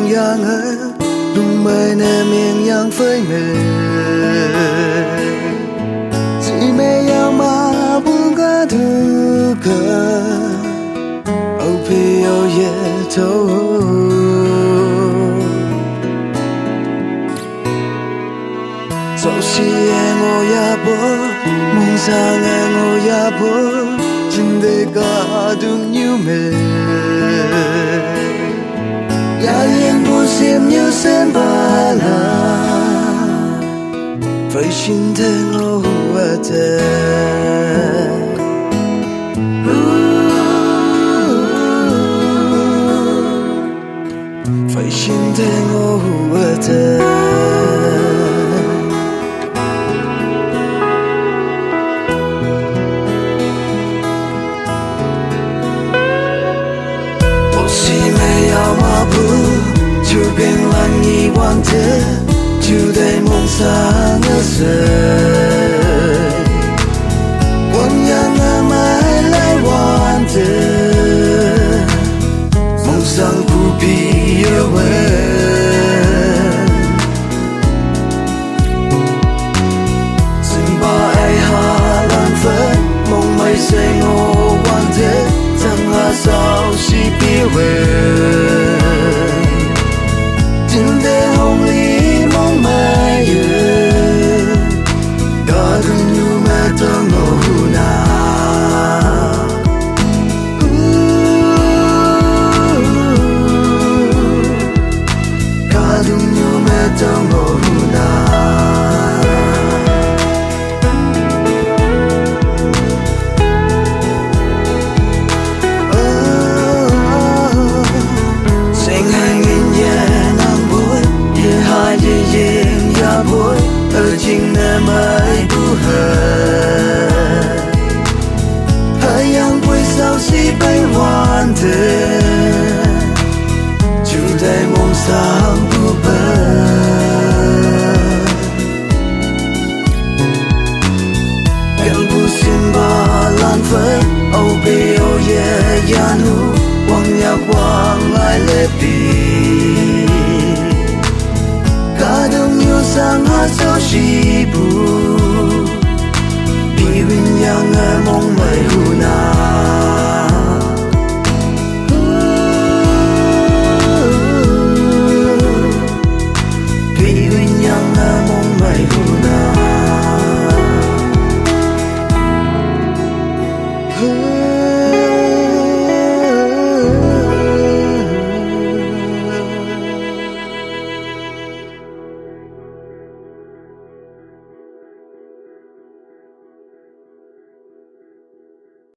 mong yang ở đùng mây nè miệng yang phơi mê chỉ mê yang mà buông cả thứ cả âu phi âu ye thâu dẫu si em ngô ya bố mong sang em ngô ya bố chính để cả đừng như mê ya yên buồn xiêm như sen ba la phải xin thế ngô hoa thế phải xin thế ngô hoa thế chưa bên lan nghi quan thế chưa đầy mong xa ngỡ rời quăng yang ngã mãi lại quan thế mong sang phù bì yêu xin ba ai hà lan phết mong mây say ngô quan thế chẳng ngã sao si biêu chính để hồng lý mong mai cả đừng như mẹ tơ ngô na cả đừng như mẹ tơ ngô na chính em ấy bu hờ hai yang quay sao si bay hoàn thế chú tay mong sáng bu bờ gần bu xin ba lan phết âu bê âu ye ya nu quăng nhạc quăng lại lệ pi